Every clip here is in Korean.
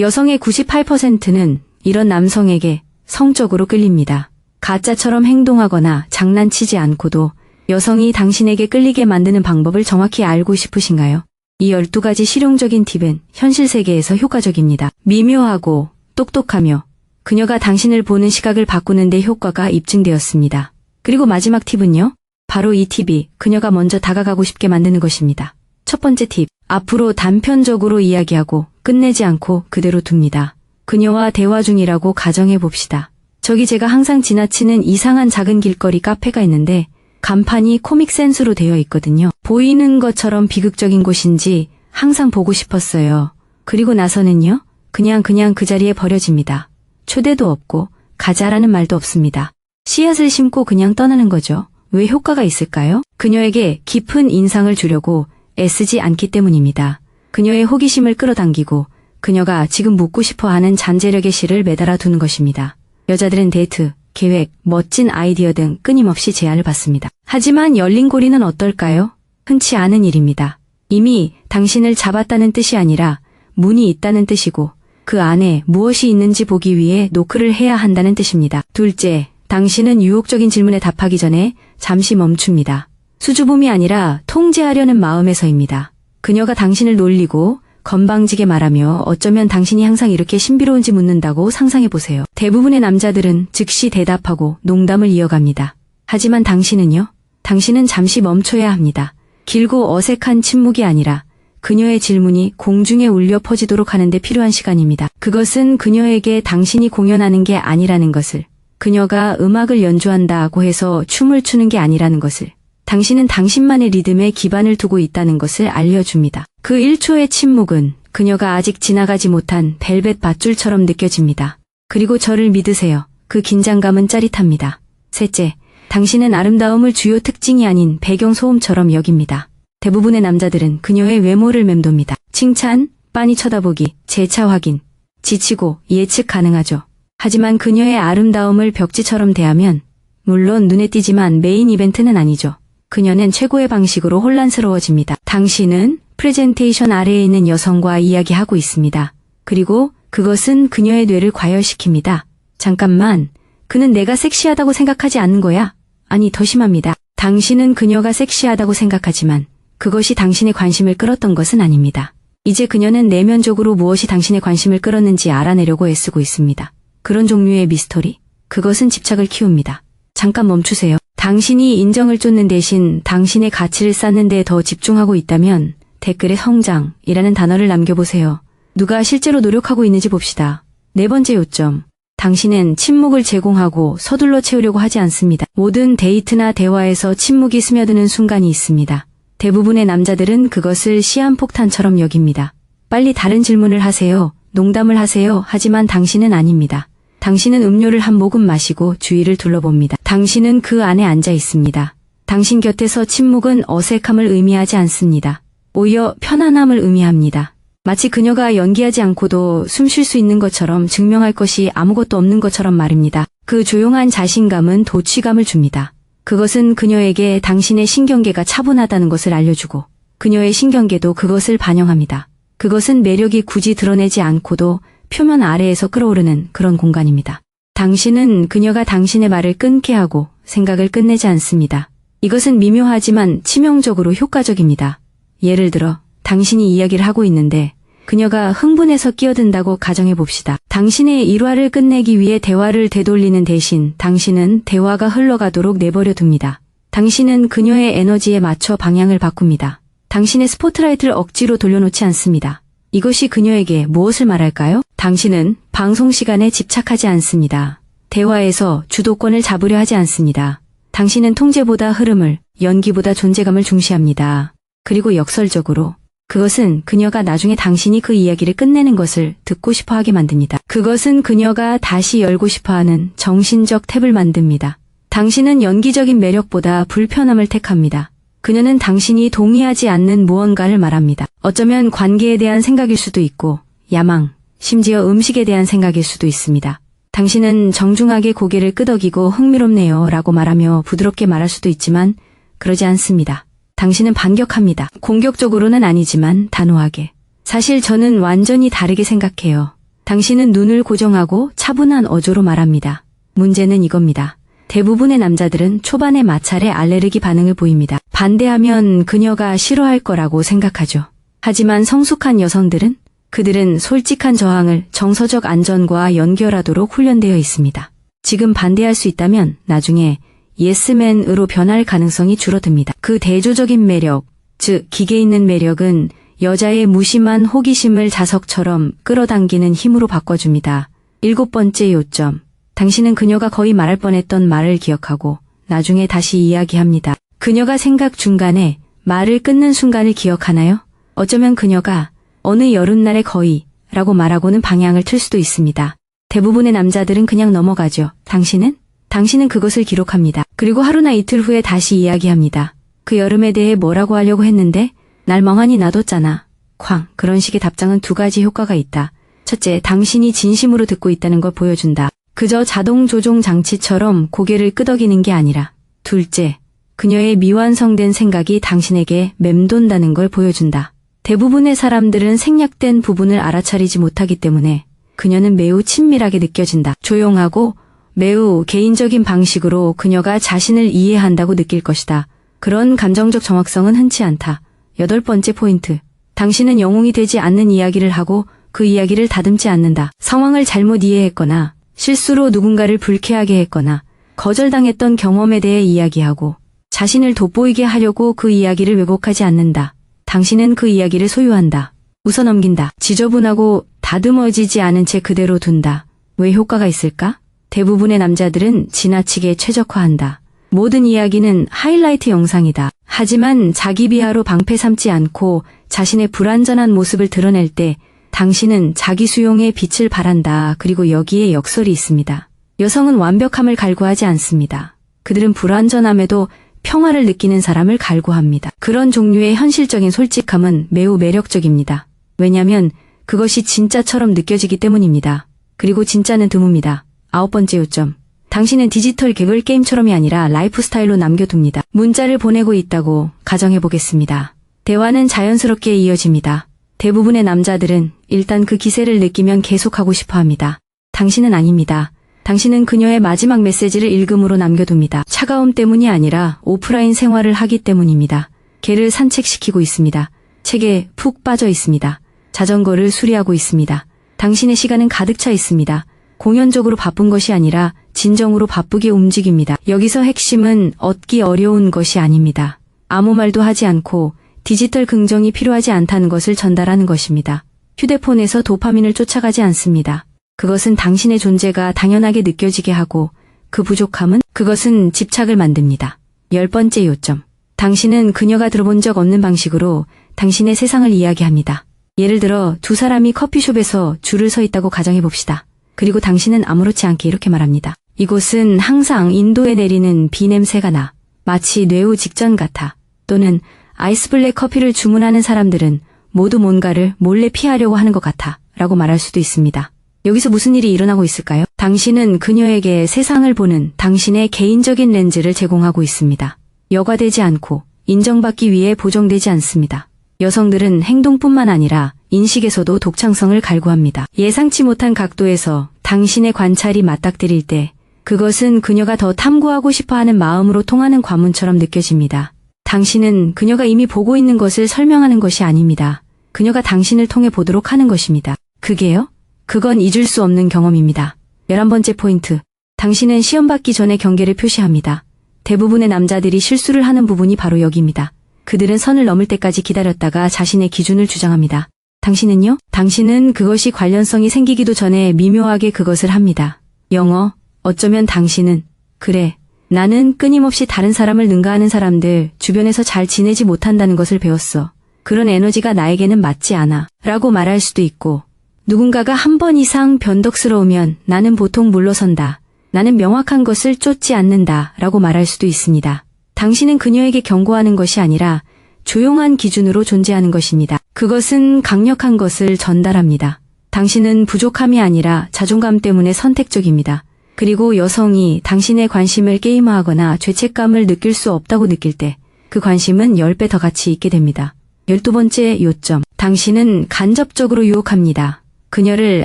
여성의 98%는 이런 남성에게 성적으로 끌립니다. 가짜처럼 행동하거나 장난치지 않고도 여성이 당신에게 끌리게 만드는 방법을 정확히 알고 싶으신가요? 이 12가지 실용적인 팁은 현실 세계에서 효과적입니다. 미묘하고 똑똑하며 그녀가 당신을 보는 시각을 바꾸는 데 효과가 입증되었습니다. 그리고 마지막 팁은요? 바로 이 팁이 그녀가 먼저 다가가고 싶게 만드는 것입니다. 첫 번째 팁, 앞으로 단편적으로 이야기하고 끝내지 않고 그대로 둡니다. 그녀와 대화 중이라고 가정해 봅시다. 저기 제가 항상 지나치는 이상한 작은 길거리 카페가 있는데 간판이 코믹 센스로 되어 있거든요. 보이는 것처럼 비극적인 곳인지 항상 보고 싶었어요. 그리고 나서는요, 그냥 그 자리에 버려집니다. 초대도 없고 가자라는 말도 없습니다. 씨앗을 심고 그냥 떠나는 거죠. 왜 효과가 있을까요? 그녀에게 깊은 인상을 주려고 애쓰지 않기 때문입니다. 그녀의 호기심을 끌어당기고 그녀가 지금 묻고 싶어하는 잠재력의 실을 매달아 두는 것입니다. 여자들은 데이트, 계획, 멋진 아이디어 등 끊임없이 제안을 받습니다. 하지만 열린 고리는 어떨까요? 흔치 않은 일입니다. 이미 당신을 잡았다는 뜻이 아니라 문이 있다는 뜻이고 그 안에 무엇이 있는지 보기 위해 노크를 해야 한다는 뜻입니다. 둘째, 당신은 유혹적인 질문에 답하기 전에 잠시 멈춥니다. 수줍음이 아니라 통제하려는 마음에서입니다. 그녀가 당신을 놀리고 건방지게 말하며 어쩌면 당신이 항상 이렇게 신비로운지 묻는다고 상상해보세요. 대부분의 남자들은 즉시 대답하고 농담을 이어갑니다. 하지만 당신은요? 당신은 잠시 멈춰야 합니다. 길고 어색한 침묵이 아니라 그녀의 질문이 공중에 울려 퍼지도록 하는 데 필요한 시간입니다. 그것은 그녀에게 당신이 공연하는 게 아니라는 것을, 그녀가 음악을 연주한다고 해서 춤을 추는 게 아니라는 것을, 당신은 당신만의 리듬에 기반을 두고 있다는 것을 알려줍니다. 그 1초의 침묵은 그녀가 아직 지나가지 못한 벨벳 밧줄처럼 느껴집니다. 그리고 저를 믿으세요. 그 긴장감은 짜릿합니다. 셋째, 당신은 아름다움을 주요 특징이 아닌 배경 소음처럼 여깁니다. 대부분의 남자들은 그녀의 외모를 맴돕니다. 칭찬, 빤히 쳐다보기, 재차 확인, 지치고 예측 가능하죠. 하지만 그녀의 아름다움을 벽지처럼 대하면 물론 눈에 띄지만 메인 이벤트는 아니죠. 그녀는 최고의 방식으로 혼란스러워집니다. 당신은 프레젠테이션 아래에 있는 여성과 이야기하고 있습니다. 그리고 그것은 그녀의 뇌를 과열시킵니다. 잠깐만, 그는 내가 섹시하다고 생각하지 않는 거야? 아니, 더 심합니다. 당신은 그녀가 섹시하다고 생각하지만 그것이 당신의 관심을 끌었던 것은 아닙니다. 이제 그녀는 내면적으로 무엇이 당신의 관심을 끌었는지 알아내려고 애쓰고 있습니다. 그런 종류의 미스터리, 그것은 집착을 키웁니다. 잠깐 멈추세요. 당신이 인정을 쫓는 대신 당신의 가치를 쌓는 데 더 집중하고 있다면 댓글에 성장이라는 단어를 남겨보세요. 누가 실제로 노력하고 있는지 봅시다. 네 번째 요점. 당신은 침묵을 제공하고 서둘러 채우려고 하지 않습니다. 모든 데이트나 대화에서 침묵이 스며드는 순간이 있습니다. 대부분의 남자들은 그것을 시한폭탄처럼 여깁니다. 빨리 다른 질문을 하세요. 농담을 하세요. 하지만 당신은 아닙니다. 당신은 음료를 한 모금 마시고 주위를 둘러봅니다. 당신은 그 안에 앉아 있습니다. 당신 곁에서 침묵은 어색함을 의미하지 않습니다. 오히려 편안함을 의미합니다. 마치 그녀가 연기하지 않고도 숨 쉴 수 있는 것처럼, 증명할 것이 아무것도 없는 것처럼 말입니다. 그 조용한 자신감은 도취감을 줍니다. 그것은 그녀에게 당신의 신경계가 차분하다는 것을 알려주고 그녀의 신경계도 그것을 반영합니다. 그것은 매력이 굳이 드러내지 않고도 표면 아래에서 끌어오르는 그런 공간입니다. 당신은 그녀가 당신의 말을 끊게 하고 생각을 끝내지 않습니다. 이것은 미묘하지만 치명적으로 효과적입니다. 예를 들어 당신이 이야기를 하고 있는데 그녀가 흥분해서 끼어든다고 가정해 봅시다. 당신의 일화를 끝내기 위해 대화를 되돌리는 대신 당신은 대화가 흘러가도록 내버려 둡니다. 당신은 그녀의 에너지에 맞춰 방향을 바꿉니다. 당신의 스포트라이트를 억지로 돌려놓지 않습니다. 이것이 그녀에게 무엇을 말할까요? 당신은 방송 시간에 집착하지 않습니다. 대화에서 주도권을 잡으려 하지 않습니다. 당신은 통제보다 흐름을, 연기보다 존재감을 중시합니다. 그리고 역설적으로 그것은 그녀가 나중에 당신이 그 이야기를 끝내는 것을 듣고 싶어 하게 만듭니다. 그것은 그녀가 다시 열고 싶어하는 정신적 탭을 만듭니다. 당신은 연기적인 매력보다 불편함을 택합니다. 그녀는 당신이 동의하지 않는 무언가를 말합니다. 어쩌면 관계에 대한 생각일 수도 있고 야망, 심지어 음식에 대한 생각일 수도 있습니다. 당신은 정중하게 고개를 끄덕이고 흥미롭네요 라고 말하며 부드럽게 말할 수도 있지만 그러지 않습니다. 당신은 반격합니다. 공격적으로는 아니지만 단호하게. 사실 저는 완전히 다르게 생각해요. 당신은 눈을 고정하고 차분한 어조로 말합니다. 문제는 이겁니다. 대부분의 남자들은 초반의 마찰에 알레르기 반응을 보입니다. 반대하면 그녀가 싫어할 거라고 생각하죠. 하지만 성숙한 여성들은 그들은 솔직한 저항을 정서적 안전과 연결하도록 훈련되어 있습니다. 지금 반대할 수 있다면 나중에 예스맨으로 변할 가능성이 줄어듭니다. 그 대조적인 매력, 즉 기계 있는 매력은 여자의 무심한 호기심을 자석처럼 끌어당기는 힘으로 바꿔줍니다. 7번째 요점. 당신은 그녀가 거의 말할 뻔했던 말을 기억하고 나중에 다시 이야기합니다. 그녀가 생각 중간에 말을 끊는 순간을 기억하나요? 어쩌면 그녀가 어느 여름날의 거의 라고 말하고는 방향을 틀 수도 있습니다. 대부분의 남자들은 그냥 넘어가죠. 당신은 그것을 기록합니다. 그리고 하루나 이틀 후에 다시 이야기합니다. 그 여름에 대해 뭐라고 하려고 했는데 날 멍하니 놔뒀잖아. 쾅. 그런 식의 답장은 2가지 효과가 있다. 첫째, 당신이 진심으로 듣고 있다는 걸 보여준다. 그저 자동 조종 장치처럼 고개를 끄덕이는 게 아니라. 둘째, 그녀의 미완성된 생각이 당신에게 맴돈다는 걸 보여준다. 대부분의 사람들은 생략된 부분을 알아차리지 못하기 때문에 그녀는 매우 친밀하게 느껴진다. 조용하고 매우 개인적인 방식으로 그녀가 자신을 이해한다고 느낄 것이다. 그런 감정적 정확성은 흔치 않다. 8번째 포인트. 당신은 영웅이 되지 않는 이야기를 하고 그 이야기를 다듬지 않는다. 상황을 잘못 이해했거나 실수로 누군가를 불쾌하게 했거나 거절당했던 경험에 대해 이야기하고 자신을 돋보이게 하려고 그 이야기를 왜곡하지 않는다. 당신은 그 이야기를 소유한다. 웃어넘긴다. 지저분하고 다듬어지지 않은 채 그대로 둔다. 왜 효과가 있을까? 대부분의 남자들은 지나치게 최적화한다. 모든 이야기는 하이라이트 영상이다. 하지만 자기 비하로 방패 삼지 않고 자신의 불완전한 모습을 드러낼 때 당신은 자기 수용의 빛을 발한다. 그리고 여기에 역설이 있습니다. 여성은 완벽함을 갈구하지 않습니다. 그들은 불완전함에도 평화를 느끼는 사람을 갈구합니다. 그런 종류의 현실적인 솔직함은 매우 매력적입니다. 왜냐하면 그것이 진짜처럼 느껴지기 때문입니다. 그리고 진짜는 드뭅니다. 9번째 요점. 당신은 디지털 객을 게임처럼이 아니라 라이프 스타일로 남겨둡니다. 문자를 보내고 있다고 가정해보겠습니다. 대화는 자연스럽게 이어집니다. 대부분의 남자들은 일단 그 기세를 느끼면 계속하고 싶어합니다. 당신은 아닙니다. 당신은 그녀의 마지막 메시지를 읽음으로 남겨둡니다. 차가움 때문이 아니라 오프라인 생활을 하기 때문입니다. 개를 산책시키고 있습니다. 책에 푹 빠져 있습니다. 자전거를 수리하고 있습니다. 당신의 시간은 가득 차 있습니다. 공연적으로 바쁜 것이 아니라 진정으로 바쁘게 움직입니다. 여기서 핵심은 얻기 어려운 것이 아닙니다. 아무 말도 하지 않고 디지털 긍정이 필요하지 않다는 것을 전달하는 것입니다. 휴대폰에서 도파민을 쫓아가지 않습니다. 그것은 당신의 존재가 당연하게 느껴지게 하고 그 부족함은 그것은 집착을 만듭니다. 10번째 요점. 당신은 그녀가 들어본 적 없는 방식으로 당신의 세상을 이야기합니다. 예를 들어 2사람이 커피숍에서 줄을 서 있다고 가정해봅시다. 그리고 당신은 아무렇지 않게 이렇게 말합니다. 이곳은 항상 인도에 내리는 비 냄새가 나. 마치 뇌우 직전 같아. 또는 아이스블랙 커피를 주문하는 사람들은 모두 뭔가를 몰래 피하려고 하는 것 같아. 라고 말할 수도 있습니다. 여기서 무슨 일이 일어나고 있을까요? 당신은 그녀에게 세상을 보는 당신의 개인적인 렌즈를 제공하고 있습니다. 여과되지 않고 인정받기 위해 보정되지 않습니다. 여성들은 행동뿐만 아니라 인식에서도 독창성을 갈구합니다. 예상치 못한 각도에서 당신의 관찰이 맞닥뜨릴 때 그것은 그녀가 더 탐구하고 싶어하는 마음으로 통하는 관문처럼 느껴집니다. 당신은 그녀가 이미 보고 있는 것을 설명하는 것이 아닙니다. 그녀가 당신을 통해 보도록 하는 것입니다. 그게요? 그건 잊을 수 없는 경험입니다. 11번째 포인트. 당신은 시험 받기 전에 경계를 표시합니다. 대부분의 남자들이 실수를 하는 부분이 바로 여기입니다. 그들은 선을 넘을 때까지 기다렸다가 자신의 기준을 주장합니다. 당신은요? 당신은 그것이 관련성이 생기기도 전에 미묘하게 그것을 합니다. 영어, 어쩌면 당신은 그래, 나는 끊임없이 다른 사람을 능가하는 사람들 주변에서 잘 지내지 못한다는 것을 배웠어. 그런 에너지가 나에게는 맞지 않아. 라고 말할 수도 있고 누군가가 한 번 이상 변덕스러우면 나는 보통 물러선다. 나는 명확한 것을 쫓지 않는다. 라고 말할 수도 있습니다. 당신은 그녀에게 경고하는 것이 아니라 조용한 기준으로 존재하는 것입니다. 그것은 강력한 것을 전달합니다. 당신은 부족함이 아니라 자존감 때문에 선택적입니다. 그리고 여성이 당신의 관심을 게임화하거나 죄책감을 느낄 수 없다고 느낄 때 그 관심은 10배 더 가치 있게 됩니다. 12번째 요점. 당신은 간접적으로 유혹합니다. 그녀를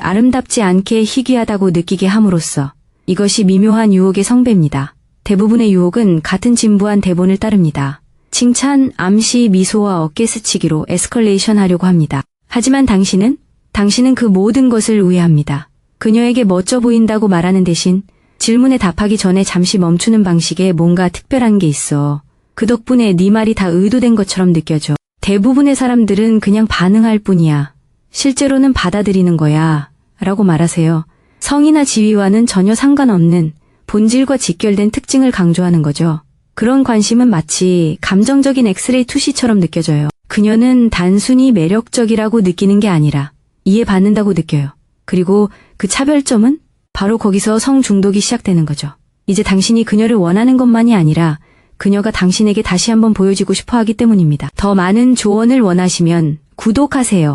아름답지 않게 희귀하다고 느끼게 함으로써 이것이 미묘한 유혹의 성배입니다. 대부분의 유혹은 같은 진부한 대본을 따릅니다. 칭찬, 암시, 미소와 어깨 스치기로 에스컬레이션 하려고 합니다. 하지만 당신은 그 모든 것을 우회합니다. 그녀에게 멋져 보인다고 말하는 대신 질문에 답하기 전에 잠시 멈추는 방식에 뭔가 특별한 게 있어. 그 덕분에 네 말이 다 의도된 것처럼 느껴져. 대부분의 사람들은 그냥 반응할 뿐이야. 실제로는 받아들이는 거야. 라고 말하세요. 성이나 지위와는 전혀 상관없는 본질과 직결된 특징을 강조하는 거죠. 그런 관심은 마치 감정적인 엑스레이 투시처럼 느껴져요. 그녀는 단순히 매력적이라고 느끼는 게 아니라 이해받는다고 느껴요. 그리고 그 차별점은 바로 거기서 성중독이 시작되는 거죠. 이제 당신이 그녀를 원하는 것만이 아니라 그녀가 당신에게 다시 한번 보여지고 싶어 하기 때문입니다. 더 많은 조언을 원하시면 구독하세요.